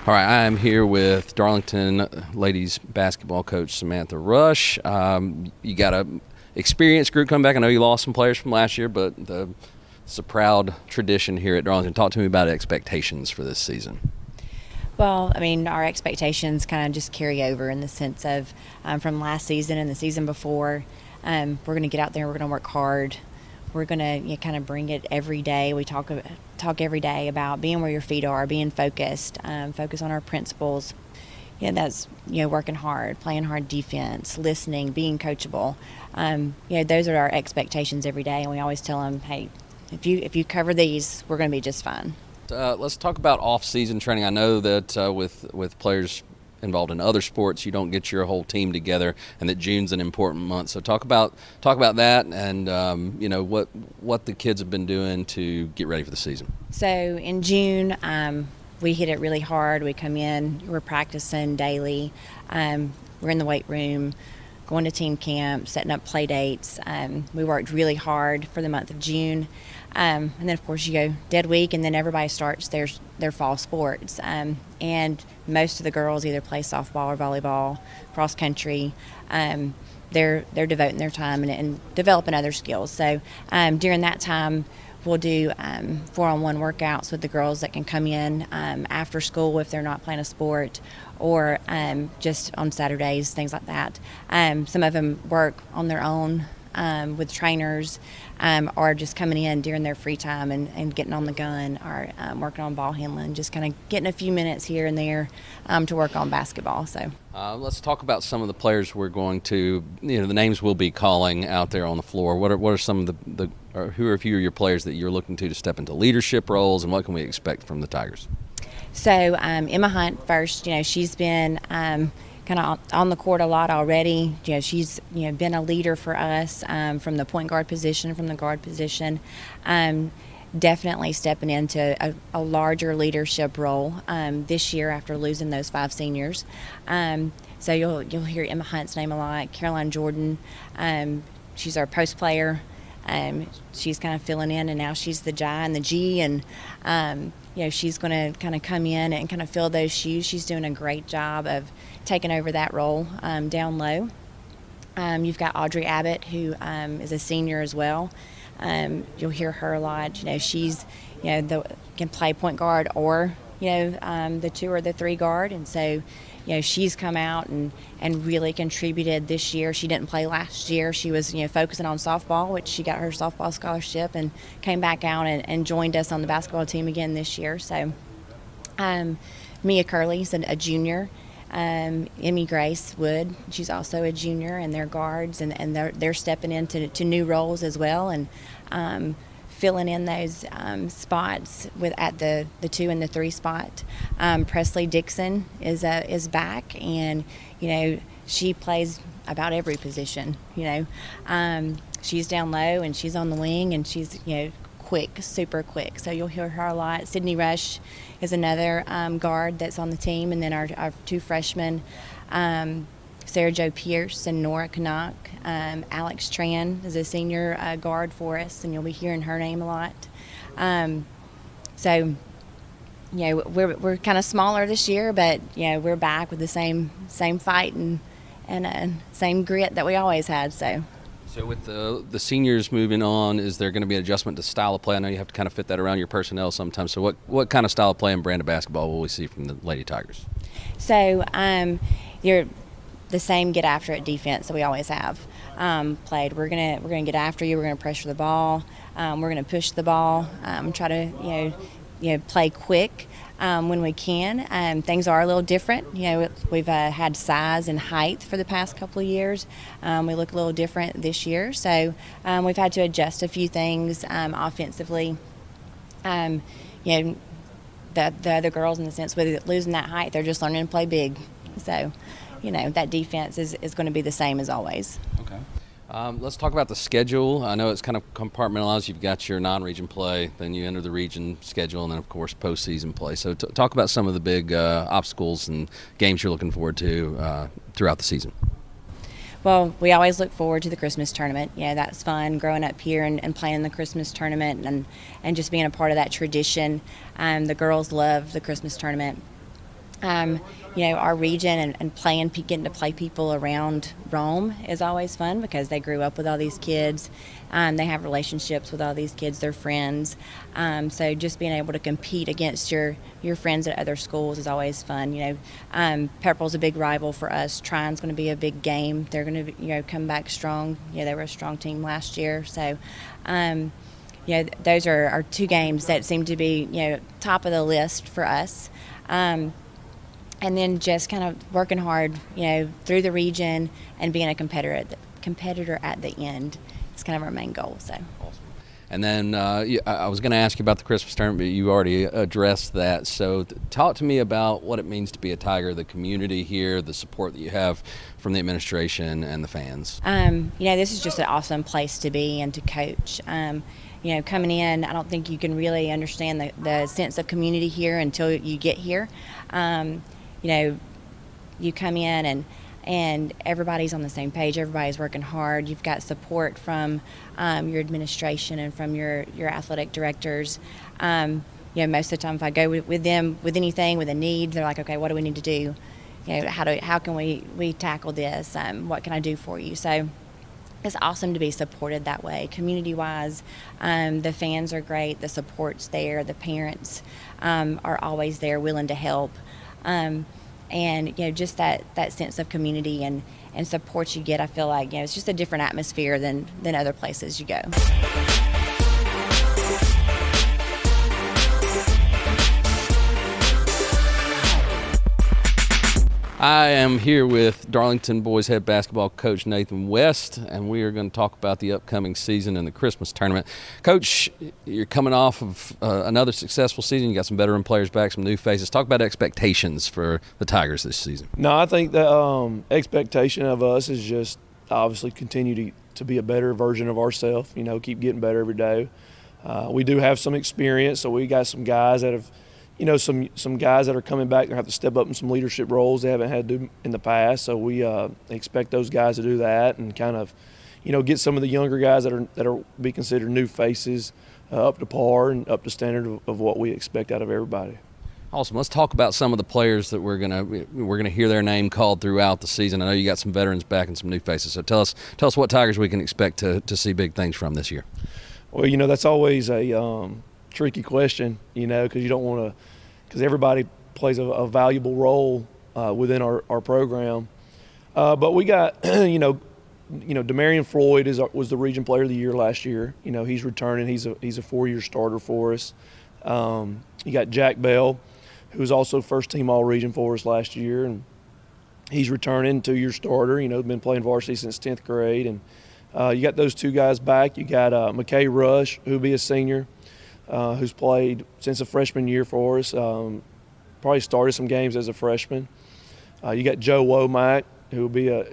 All right, I am here with Darlington ladies basketball coach Samantha Rush. You got a experienced group coming back. I know you lost some players from last year, but it's a proud tradition here at Darlington. Talk to me about expectations for this season. Well, I mean, our expectations kind of just carry over in the sense of from last season and the season before. We're going to get out there. We're going to work hard. We're going to kind of bring it every day. We talk every day about being where your feet are, being focused, focus on our principles. That's working hard, playing hard defense, listening, being coachable. Those are our expectations every day, and we always tell them, hey, if you cover these, we're going to be just fine. Let's talk about off-season training. I know that with players involved in other sports, you don't get your whole team together, and that June's an important month. So talk about that, and what the kids have been doing to get ready for the season. So in June, we hit it really hard. We come in, we're practicing daily. We're in the weight room, going to team camp, setting up play dates. We worked really hard for the month of June. And then, of course, you go dead week, and then everybody starts their fall sports. And most of the girls either play softball or volleyball, cross country. They're devoting their time and developing other skills. So during that time, we'll do 4-on-1 workouts with the girls that can come in after school if they're not playing a sport, or just on Saturdays, things like that. Some of them work on their own with trainers, or just coming in during their free time and getting on the gun, or working on ball handling, just kind of getting a few minutes here and there to work on basketball. So let's talk about some of the players we're going to, the names we'll be calling out there on the floor. What are some of who are a few of your players that you're looking to step into leadership roles, and what can we expect from the Tigers? So Emma Hunt first. She's been kind of on the court a lot already. She's been a leader for us from the point guard position, from the guard position. Definitely stepping into a larger leadership role this year after losing those 5 seniors. So you'll hear Emma Hunt's name a lot. Caroline Jordan, she's our post player. She's kind of filling in, and now she's the J and the G, and she's going to kind of come in and kind of fill those shoes. She's doing a great job of taking over that role down low. You've got Audrey Abbott, who is a senior as well. You'll hear her a lot. She's can play point guard or the 2 or the 3 guard, and so she's come out and really contributed this year. She didn't play last year. She was focusing on softball, which she got her softball scholarship, and came back out and joined us on the basketball team again this year. So Mia Curley's a junior. Emmy Grace Wood, she's also a junior, and they're guards, and they're stepping into new roles as well, and filling in those spots at the 2 and the 3 spot. Presley Dixon is back, and she plays about every position. She's down low, and she's on the wing, and she's quick, super quick. So you'll hear her a lot. Sydney Rush is another guard that's on the team, and then our 2 freshmen, Sarah Jo Pierce and Nora Canuck. Alex Tran is a senior guard for us, and you'll be hearing her name a lot. So we're kind of smaller this year, but we're back with the same fight and same grit that we always had. So with the seniors moving on, is there going to be an adjustment to style of play? I know you have to kind of fit that around your personnel sometimes. So what kind of style of play and brand of basketball will we see from the Lady Tigers? So you're the same get after it defense that we always have played. We're gonna get after you. We're gonna pressure the ball. We're gonna push the ball. Try to play quick when we can. Things are a little different. We've had size and height for the past couple of years. We look a little different this year, so we've had to adjust a few things offensively. The other girls, in the sense, with losing that height, they're just learning to play big. So that defense is going to be the same as always. Okay. Let's talk about the schedule. I know it's kind of compartmentalized. You've got your non-region play, then you enter the region schedule, and then, of course, postseason play. So talk about some of the big obstacles and games you're looking forward to throughout the season. Well, we always look forward to the Christmas tournament. That's fun, growing up here and playing the Christmas tournament and just being a part of that tradition. The girls love the Christmas tournament. Our region and getting to play people around Rome is always fun because they grew up with all these kids. They have relationships with all these kids, they're friends. So just being able to compete against your friends at other schools is always fun. Pepperell's a big rival for us. Trine's going to be a big game. They're going to come back strong. They were a strong team last year. So those are two games that seem to be top of the list for us. And then just kind of working hard, through the region and being a competitor at the end is kind of our main goal. So. Awesome. And then I was going to ask you about the Christmas tournament, but you already addressed that. So talk to me about what it means to be a Tiger, the community here, the support that you have from the administration and the fans. This is just an awesome place to be and to coach. Coming in, I don't think you can really understand the sense of community here until you get here. You come in and everybody's on the same page. Everybody's working hard. You've got support from your administration and from your athletic directors. Most of the time, if I go with them with anything, with a need, they're like, okay, what do we need to do? How can we tackle this? What can I do for you? So it's awesome to be supported that way, community-wise. The fans are great. The support's there. The parents are always there, willing to help. And just that sense of community and support you get, I feel like it's just a different atmosphere than other places you go. I am here with Darlington boys head basketball coach Nathan West, and we are going to talk about the upcoming season and the Christmas tournament. Coach, you're coming off of another successful season. You got some veteran players back, some new faces. Talk about expectations for the Tigers this season. No, I think the expectation of us is just obviously continue to be a better version of ourselves, keep getting better every day. We do have some experience, so we got some guys that have some guys that are coming back that have to step up in some leadership roles they haven't had to do in the past. So we expect those guys to do that and kind of, get some of the younger guys that are be considered new faces up to par and up to standard of what we expect out of everybody. Awesome. Let's talk about some of the players that we're gonna hear their name called throughout the season. I know you got some veterans back and some new faces. So tell us what Tigers we can expect to see big things from this year. Well, that's always a tricky question, because you don't want to, because everybody plays a valuable role within our program. But we got, Demarion Floyd was the region player of the year last year. He's returning. He's a 4-year starter for us. You got Jack Bell, who was also first team all region for us last year, and he's returning, 2-year starter. Been playing varsity since 10th grade, and you got those two guys back. You got McKay Rush, who'll be a senior. Who's played since a freshman year for us, probably started some games as a freshman. You got Joe Womack, who will be a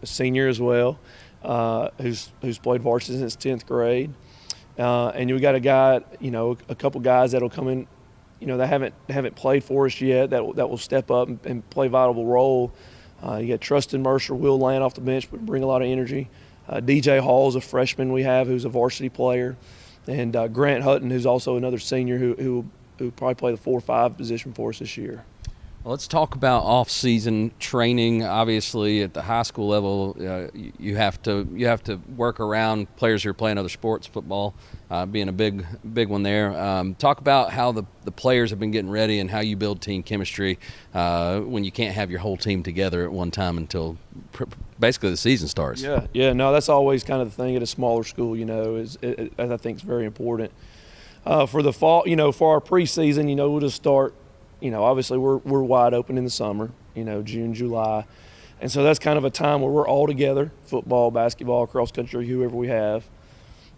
senior as well, who's played varsity since 10th grade. And you got a guy, a couple guys that'll come in, that haven't played for us yet, that will step up and play a vital role. You got Trustin Mercer, Will Land off the bench, but bring a lot of energy. DJ Hall is a freshman we have who's a varsity player. And Grant Hutton, who's also another senior who probably play the 4 or 5 position for us this year. Well, let's talk about off-season training. Obviously, at the high school level, you have to work around players who are playing other sports, football being a big one there. Talk about how the players have been getting ready and how you build team chemistry when you can't have your whole team together at one time until basically the season starts. Yeah. No, that's always kind of the thing at a smaller school. I think it's very important for the fall. For our preseason, we'll just start. Obviously we're wide open in the summer, June, July. And so that's kind of a time where we're all together, football, basketball, cross country, whoever we have.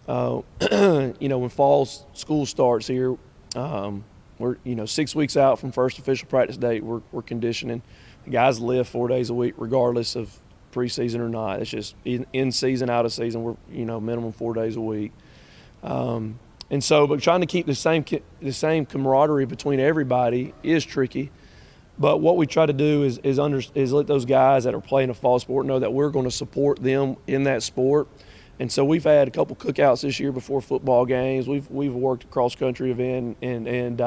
When fall school starts here, we're, 6 weeks out from first official practice date, we're conditioning. The guys lift 4 days a week regardless of preseason or not. It's just in season, out of season, we're, minimum 4 days a week. And so, but trying to keep the same camaraderie between everybody is tricky. But what we try to do is let those guys that are playing a fall sport know that we're going to support them in that sport. And so we've had a couple cookouts this year before football games. We've worked a cross country event and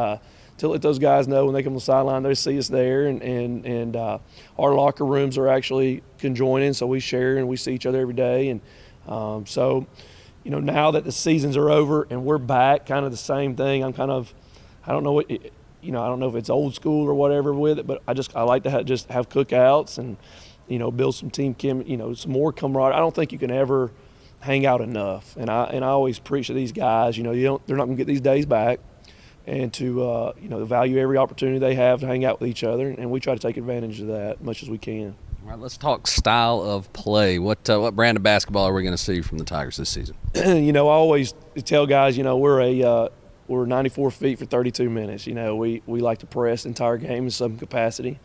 to let those guys know when they come to the sideline, they see us there. And our locker rooms are actually conjoining, so we share and we see each other every day. And so, now that the seasons are over and we're back, kind of the same thing. I don't know what, I don't know if it's old school or whatever with it, but I like to just have cookouts and, build some team some more camaraderie. I don't think you can ever hang out enough. And I always preach to these guys, they're not going to get these days back, and to value every opportunity they have to hang out with each other, and we try to take advantage of that as much as we can. All right, let's talk style of play. What brand of basketball are we going to see from the Tigers this season? I always tell guys, we're 94 feet for 32 minutes. We like to press the entire game in some capacity.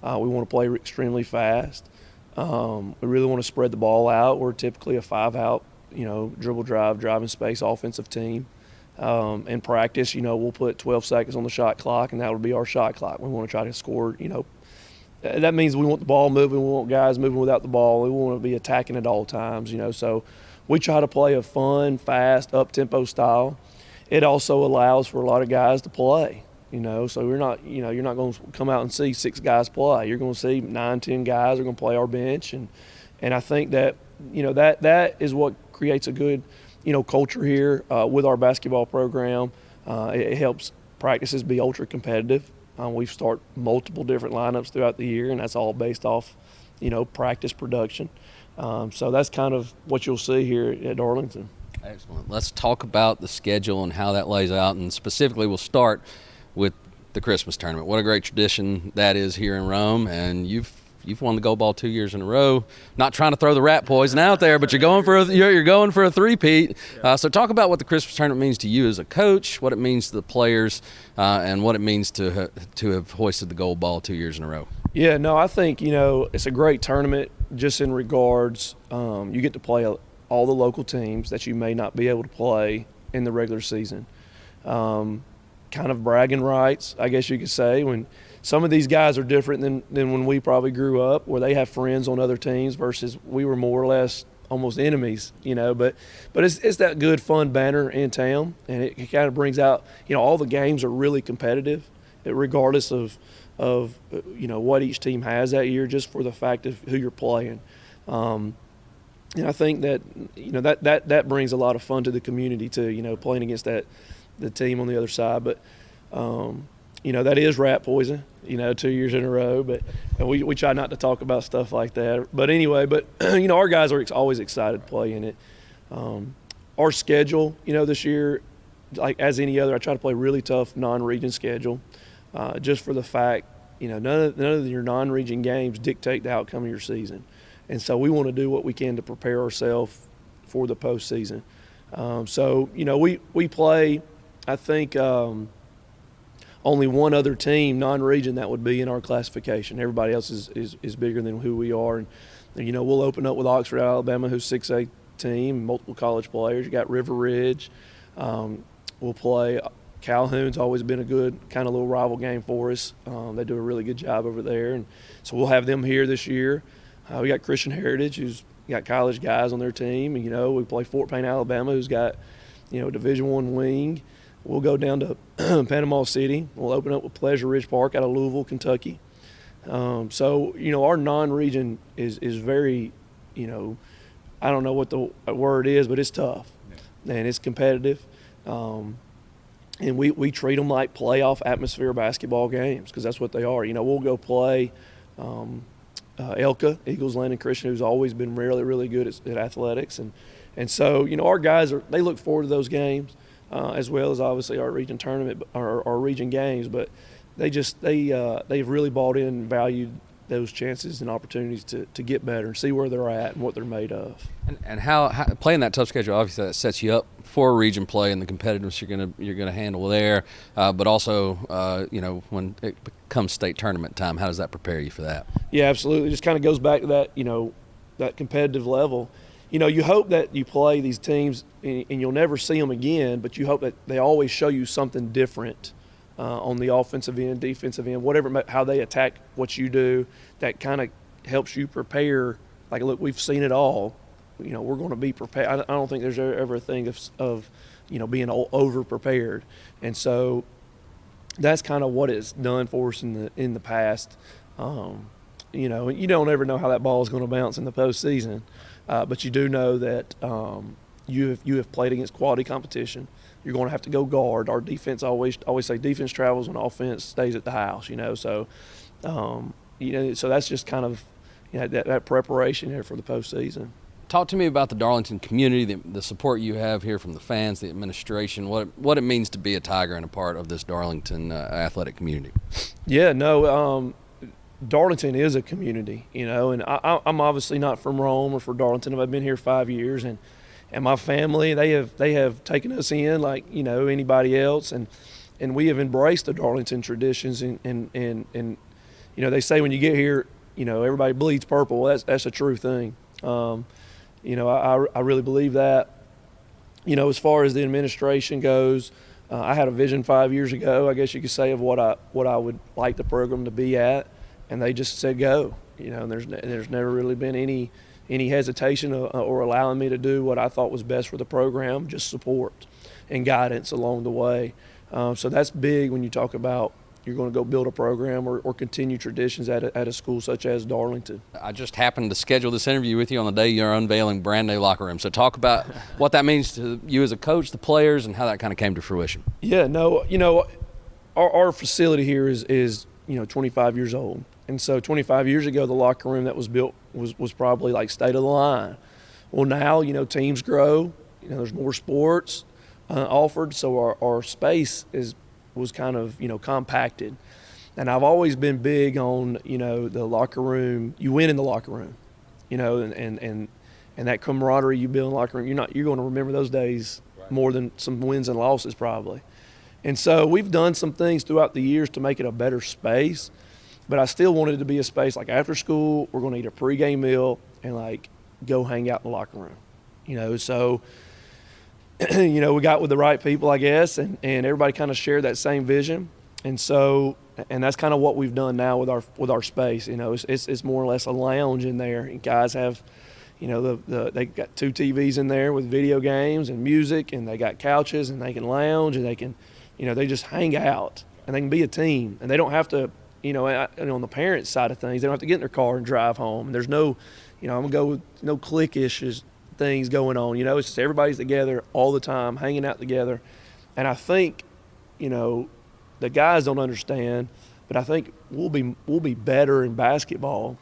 We want to play extremely fast. We really want to spread the ball out. We're typically a 5-out, dribble drive, driving space offensive team. In practice, we'll put 12 seconds on the shot clock, and that would be our shot clock. We want to try to score, That means we want the ball moving. We want guys moving without the ball. We want to be attacking at all times, So we try to play a fun, fast, up-tempo style. It also allows for a lot of guys to play, So we're not, you're not going to come out and see 6 guys play. You're going to see 9, 10 guys are going to play our bench, and I think that, that is what creates a good, culture here with our basketball program. It helps practices be ultra competitive. We start multiple different lineups throughout the year, and that's all based off, practice production. So that's kind of what you'll see here at Darlington. Excellent. Let's talk about the schedule and how that lays out, and specifically we'll start with the Christmas tournament. What a great tradition that is here in Rome, and you've won the gold ball 2 years in a row. Not trying to throw the rat poison out there, but you're going for a three-peat. So talk about what the Christmas tournament means to you as a coach, what it means to the players, and what it means to have hoisted the gold ball 2 years in a row. Yeah, no, I think it's a great tournament just in regards you get to play all the local teams that you may not be able to play in the regular season. Kind of bragging rights, I guess you could say, when some of these guys are different than when we probably grew up, where they have friends on other teams versus we were more or less almost enemies, But it's that good, fun banner in town, and it kind of brings out, all the games are really competitive, regardless of what each team has that year, just for the fact of who you're playing. And I think that that brings a lot of fun to the community too. Playing against the team on the other side, but that is rat poison. 2 years in a row, but we try not to talk about stuff like that. But anyway, our guys are always excited to play in it. Our schedule, this year, like as any other, I try to play really tough non-region schedule, just for the fact none of your non-region games dictate the outcome of your season. And so we want to do what we can to prepare ourselves for the postseason. So we play, I think, only one other team, non-region, that would be in our classification. Everybody else is bigger than who we are. And we'll open up with Oxford, Alabama, who's 6A team, multiple college players. You got River Ridge. We'll play Calhoun's always been a good kind of little rival game for us. They do a really good job over there. And so we'll have them here this year. We got Christian Heritage, who's got college guys on their team. And, we play Fort Payne, Alabama, who's got, a Division I wing. We'll go down to Panama City. We'll open up with Pleasure Ridge Park out of Louisville, Kentucky. So, our non-region is very, I don't know what the word is, but it's tough. Yeah. And it's competitive. And we treat them like playoff atmosphere basketball games, because that's what they are. We'll go play Elka, Eagles Landing Christian, who's always been really, really good at athletics. And so, our guys they look forward to those games, as well as obviously our region tournament, our region games. But they've really bought in and valued those chances and opportunities to get better and see where they're at and what they're made of. And how playing that tough schedule, obviously that sets you up for region play and the competitiveness you're gonna handle there. But also, when it comes state tournament time, how does that prepare you for that? Yeah, absolutely. It just kind of goes back to that, that competitive level. You hope that you play these teams and you'll never see them again, but you hope that they always show you something different on the offensive end, defensive end, whatever, how they attack what you do, that kind of helps you prepare. Like, look, we've seen it all. We're going to be prepared. I don't think there's ever a thing of being over prepared. And so that's kind of what it's done for us in the past. You know, you don't ever know how that ball is going to bounce in the postseason, but you do know that you have played against quality competition. You're going to have to go guard. Our defense always say defense travels when offense stays at the house. You know, so so that's just kind of that preparation here for the postseason. Talk to me about the Darlington community, the support you have here from the fans, the administration, what it means to be a Tiger and a part of this Darlington athletic community. Yeah, no, Darlington is a community, you know, and I'm obviously not from Rome or from Darlington. I've been here 5 years, and my family, they have taken us in like, you know, anybody else, and we have embraced the Darlington traditions, and you know, they say when you get here, you know, everybody bleeds purple. That's a true thing. You know, I really believe that. You know, as far as the administration goes, I had a vision 5 years ago, I guess you could say, of what I would like the program to be at, and they just said go. You know, and there's never really been any hesitation or allowing me to do what I thought was best for the program, just support and guidance along the way. So that's big when you talk about you're going to go build a program or continue traditions at a school such as Darlington. I just happened to schedule this interview with you on the day you're unveiling brand new locker room. So talk about what that means to you as a coach, the players, and how that kind of came to fruition. Yeah, no, you know, our facility here is 25 years old. And so 25 years ago, the locker room that was built was probably like state of the line. Well, now, you know, teams grow, you know, there's more sports offered, so our space was kind of, you know, compacted. And I've always been big on, you know, the locker room. You win in the locker room, you know, and that camaraderie you build in the locker room, you're going to remember those days more than some wins and losses probably. And so we've done some things throughout the years to make it a better space, but I still wanted it to be a space like after school, we're going to eat a pregame meal and like go hang out in the locker room, you know. So you know, we got with the right people, I guess, and everybody kind of shared that same vision. And so, and that's kind of what we've done now with our space. You know, it's more or less a lounge in there, and guys have, you know, they got 2 TVs in there with video games and music, and they got couches, and they can lounge, and they can, you know, they just hang out, and they can be a team, and they don't have to, you know, and on the parents' side of things, they don't have to get in their car and drive home. And there's no, you know, I'm gonna go with no clique issues. Things going on, you know, it's just everybody's together all the time, hanging out together. And I think, you know, the guys don't understand, but I think we'll be better in basketball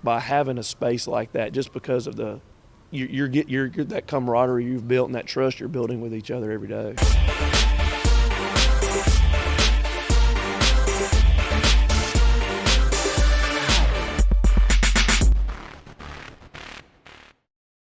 by having a space like that, just because of you're that camaraderie you've built and that trust you're building with each other every day.